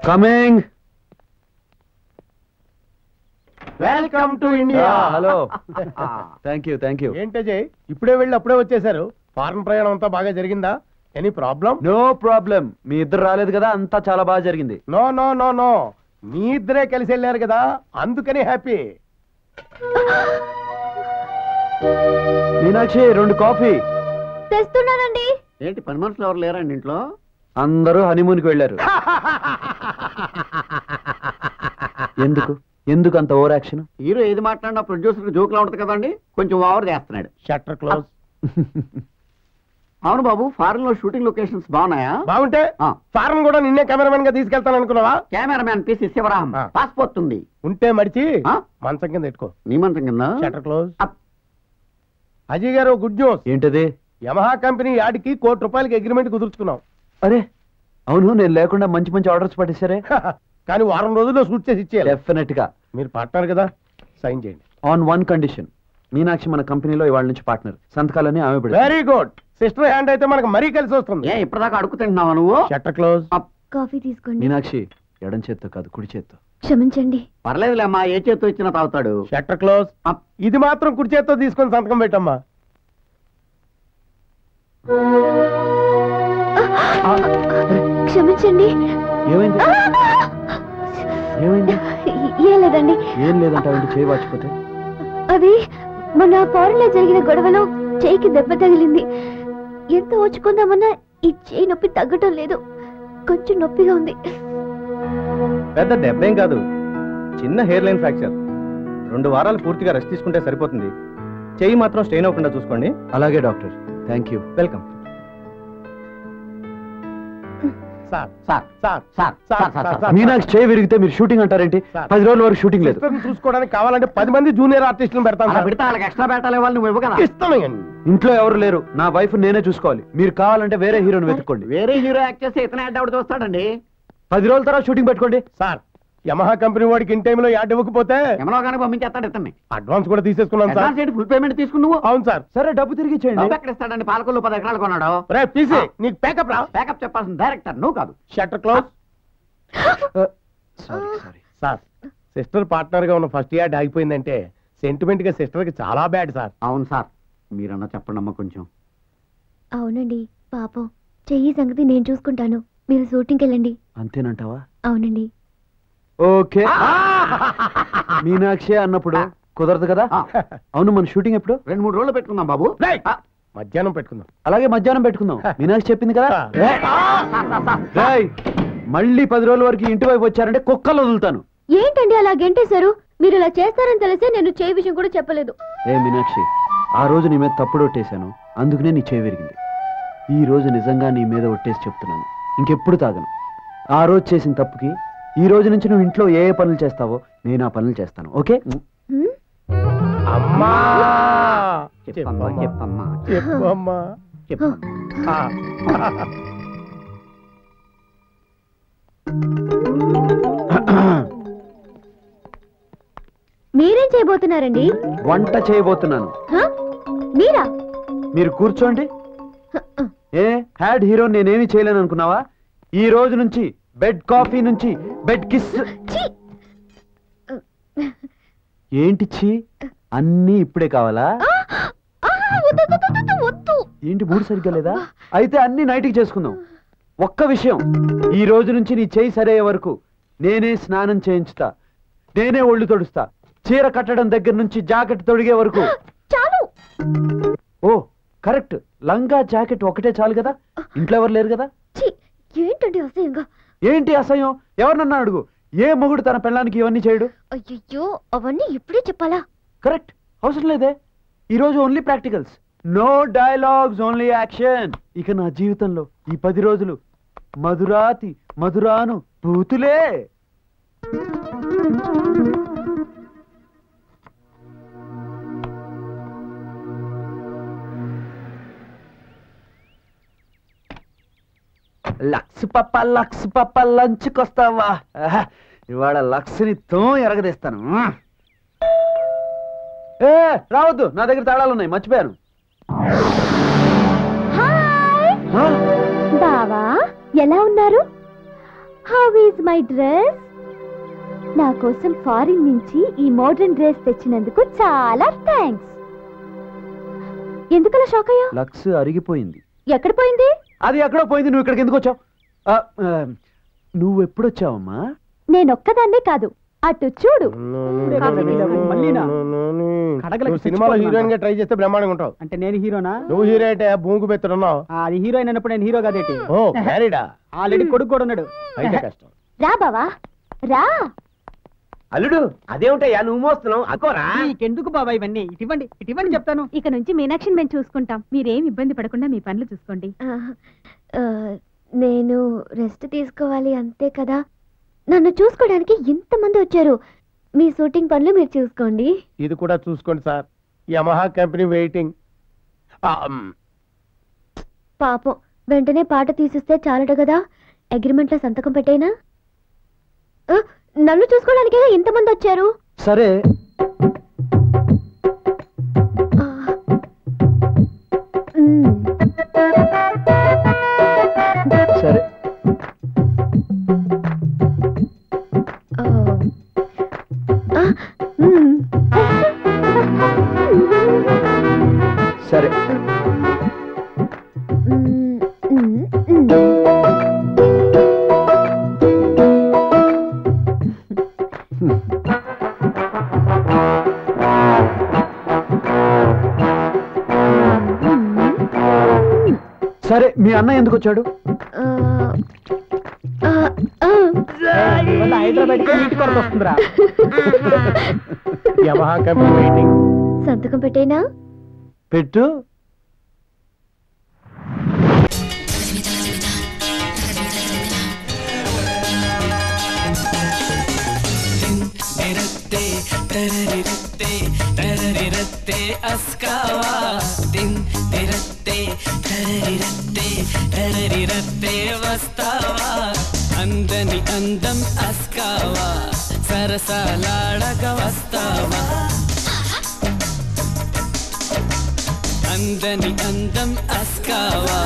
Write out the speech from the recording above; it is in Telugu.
Coming. Welcome to India. Hello. Thank you. ఏంటజయ్ ఇప్పుడే వెళ్ళి అప్పుడే వచ్చేసారు? ఫారెన్ ప్రయాణం అంతా బాగా జరిగిందా? Any problem? No problem. మీ ఇద్దరు రాలేదు కదా, అంతా చాలా బాగా జరిగింది. నో నో నో నో, మీ ఇద్దరే కలిసి వెళ్ళారు కదా, అందుకని హ్యాపీ. మీనాక్షి 2 కాఫీ తెస్తున్నానండి. ఏంటి పని మనుషులు ఎవరు లేరండి ఇంట్లో? అందరూ హనీమూన్కి వెళ్ళారు. ఎందుకు అంత ఓవర్ యాక్షన్? హీరో ఏది మాట్లాడినా ప్రొడ్యూసర్ జోక్లా ఉంటది కదండి, కొంచెం ఓవర్ చేస్తున్నాడు. Shutter close. అవును బాబు, ఫారెన్ లో షూటింగ్ లొకేషన్స్ బాగున్నాయా? బాగుంటే ఫారెన్ కూడా నిన్నే కెమెరామెన్ గా తీసుకెళ్తాను అనుకున్నావా? కెమెరామ్యాన్ పిసి శివరాం పాస్పోర్ట్ ఉంది. ఉంటే మడిచి మంచం కింద పెట్టుకో. నీ మంచం కింద? Shutter close. అజయ్ గారు గుడ్ న్యూస్. ఏంటది? యమహా కంపెనీ యాడికి ₹1 కోటి అగ్రిమెంట్ కుదుర్చుకున్నాం. అరే అవును, నేను లేకుండా మంచి ఆర్డర్స్ పట్టేశారే. కానీ వారం రోజుల్లో షూట్ చేసి ఇచ్చేయాలి. డెఫినెట్ గా. మీరు పార్ట్నర్ కదా, సైన్ చేయండి. On 1 condition. మీనాక్షి మన కంపెనీలో ఇవాళ నుంచి పార్ట్నర్. సంతకాలని ఆమె పెడతారు. Very good. సిస్టర్ హ్యాండ్ అయితే మనకు మరీ కలిసి వస్తుంది. ఇప్పటిదాకా అడుగుతున్నావా నువ్వు? Shutter close. కాఫీ తీసుకోండి. మీనాక్షి ఎడం చేత్తో కాదు, కుడి చేత్తో. క్షమించండి. పర్లేదులే అమ్మా, ఏ చేత్తో ఇచ్చినా తాగుతాడు. Shutter close. ఇది మాత్రం కుడి చేత్తో తీసుకొని సంతకం పెట్టమ్మా. క్షమించండి. ఏమైంది? ఏం లేదండి. ఏం లేదంటే చేయి వాచిపోతే? అది మన ఫారెన్ లో జరిగిన గొడవలో చేయికి దెబ్బ తగిలింది. ఎంత ఓచుకుందామన్నా ఈ చేయి నొప్పి తగ్గటం లేదు. కొంచెం నొప్పిగా ఉంది. పెద్ద దెబ్బేం కాదు, చిన్న హెయిర్ లైన్ ఫ్రాక్చర్. 2 వారాలు పూర్తిగా రెస్ట్ తీసుకుంటే సరిపోతుంది. చెయ్యి మాత్రం స్ట్రెయిన్ అవ్వకుండా చూసుకోండి. అలాగే doctor. Thank you. Welcome. Meenakshi చేయి విరిగితే మీరు షూటింగ్ అంటారేంటి? 10 రోజుల వరకు షూటింగ్ లేదు. చూసుకోవడానికి కావాలంటే 10 మంది జూనియర్ ఆర్టిస్టులను పెడతాను. పెడితే వాళ్ళకి ఎక్స్ట్రా పెట్టాలి, వాళ్ళు నువ్వు ఇవ్వగలవు. ఇస్తాను. ఇంట్లో ఎవరు లేరు, నా వైఫ్ నేనే చూసుకోవాలి. మీరు కావాలంటే వేరే హీరోని వెతుక్కోండి. వేరే హీరో యాక్ట్ చేస్తే ఇతనే యాడ్ అవుట్ చూస్తాడండి. 10 రోజుల తర్వాత షూటింగ్ పెట్టుకోండి. సార్, యమహా కంపెనీ వాడికి ఇన్ టైంలో యాడ్ ఇవ్వకపోతే యమలో కానీ పంపించేస్తాడు ఇతన్ని. అడ్వాన్స్ కూడా తీసేసుకున్నాను సార్. ఫుల్ పేమెంట్ తీసుకున్నావు? అవును సార్. సరే డబ్బు తిరిగి ఇచ్చేయండి. ఎక్కడ ఇస్తాడండి? పాలకొల్లు 10 ఎకరాలు కొన్నాడు. నీకు ప్యాకప్ రా. ప్యాకప్ చెప్పాల్సిన డైరెక్టర్ నువ్వు కాదు. Shutter close. Sir, sister partner గా ఉన్న ఫస్ట్ యాడ్ ఆగిపోయిందంటే సెంటిమెంట్ గా సిస్టర్ కి చాలా బ్యాడ్ సార్. అవును సార్, మీరన్నా చెప్పండి అమ్మా కొంచెం. అవునండి, పాపం చెయ్యి సంగతి నేను చూసుకుంటాను. మీరు షూటింగ్కి వెళ్ళండి. అంతేనంటావా? అవునండి. ఓకే. మీనాక్షి అన్నప్పుడు కుదరదు కదా. అవును, మన షూటింగ్ ఎప్పుడు? 2-3 రోజులు పెట్టుకుందాం బాబు. మధ్యాహ్నం పెట్టుకుందాం. అలాగే మధ్యాహ్నం పెట్టుకుందాం. మీనాక్షి చెప్పింది కదా. మళ్ళీ 10 రోజుల వరకు ఇంటి వైపు వచ్చారంటే కుక్కలు వదులుతాను. ఏంటండి అలా గెంటేశారు? మీరు ఇలా చేస్తారని తెలిసే నేను చేయి విషయం కూడా చెప్పలేదు. ఏ మీనాక్షి, ఆ రోజు నీ మీద తప్పుడు ఒట్టేశాను, అందుకనే నీ చేయి విరిగింది. ఈ రోజు నిజంగా నీ మీద ఒట్టేసి చెప్తున్నాను, ఇంకెప్పుడు తాగను. ఆ రోజు చేసిన తప్పుకి ఈ రోజు నుంచి నువ్వు ఇంట్లో ఏ పనులు చేస్తావో నేను ఆ పనులు చేస్తాను. ఓకే? అమ్మా చెప్పమ్మా చెప్పమ్మా చెప్పమ్మా చెప్పమ్మా. మీరేం చేయబోతున్నారండి? వంట చేయబోతున్నాను. మీరా? మీరు కూర్చోండి. ఏ హ్యాడ్ హీరో నేనేమి చేయలేను అనుకున్నావా? ఈ రోజు నుంచి బెడ్ కాఫీ నుంచి బెడ్ కిస్. ఏంటి ఛీ? అన్నీ ఇప్పుడే కావాలా? ఏంటి మూడు సరిగ్గా లేదా? అయితే అన్ని నైట్కి చేసుకుందాం. ఒక్క విషయం, ఈ రోజు నుంచి నీ చేయి సరయ్యే వరకు నేనే స్నానం చేయించుతా, నేనే ఒళ్ళు తొడుస్తా. చీర కట్టడం దగ్గర నుంచి జాకెట్ తొడిగే వరకు. చాలు. ఓ కరెక్ట్, లంగా జాకెట్ ఒకటే చాలు కదా. ఇంట్లో ఎవరు లేరు కదా. ఏంటండి అసహ్యంగా? ఏంటి అసహ్యం? ఎవరినన్నా అడుగు. ఏ మొగుడు తన పెళ్ళానికి ఇవన్నీ చేయడు? అయ్యో, అవన్నీ ఇప్పుడే చెప్పాలా? కరెక్ట్, అవసరం లేదే. ఈ రోజు only practicals, no dialogues, only action. ఇక నా జీవితంలో ఈ 10 రోజులు మధురాతి మధురాను బూతులే. లక్స్ పప్ప లంచ్కొస్తావా? ఇవాళ లక్స్ని తో ఎరగదీస్తాను. ఏ రావద్దు, నా దగ్గర తాళాలు ఉన్నాయి, మర్చిపోయాను. బావా ఎలా ఉన్నారు? How is my dress? నా కోసం ఫారిన్ నుంచి ఈ మోడర్న్ డ్రెస్ తెచ్చినందుకు చాలా థ్యాంక్స్. ఎందుకలా షాక్ అయ్యా? లక్స్ అరిగిపోయింది. ఎక్కడ పోయింది? అది ఎక్కడో పోయింది. నువ్వు ఇక్కడికి ఎందుకు వచ్చావు? నువ్వు ఎప్పుడు వచ్చావమ్మా? నేనొక్కదాన్నే కాదు, అటు చూడు. సినిమాలో హీరోయిన్ గా ట్రై చేస్తే బ్రహ్మాండంగా ఉంటావు. అంటే నేను హీరోనా? నువ్వు హీరో అయితే భూమికి పెట్టున్నావు. అది హీరోయిన్ అన్నప్పుడు నేను హీరో కాదేటి? ఓ మ్యారీడా? ఆల్రెడీ కొడుకు కూడా ఉన్నాడు. అయితే కష్టం. రా బావా రా. అల్లుడు అదేమిటయ్యా నువ్వు మోస్తున్నావు? అక్కోరా. నీకెందుకు బాబా ఇవన్నీ? ఇటువంటి చెప్తాను. ఇక నుంచి మీనాక్షిని మేము చూసుకుంటాం. మీరేం ఇబ్బంది పడకుండా మీ పనులు చూసుకోండి. నేను రెస్ట్ తీసుకోవాలి అంతే కదా. నన్ను చూసుకోవడానికి ఇంతమంది వచ్చారు. మీ షూటింగ్ పనులు మీరు చూసుకోండి. ఇది కూడా చూసుకోండి సార్. Yamaha company waiting. పాపం వెంటనే పాట తీసిస్తే చాలట కదా. అగ్రిమెంట్ లో సంతకం పెట్టైనా. నన్ను చూసుకోవడానికే ఇంతమంది వచ్చారు. సరే సరే సరే. సరే మీ అన్న ఎందుకు వచ్చాడు? హైదరాబాద్ నీటి కొరత వస్తుందిరా. Yamaha company waiting. సంతకం పెట్టైనా. పెట్టు. అందని అందం అస్కావా సరసాలాడక వస్తావా అందని అందం అస్కావా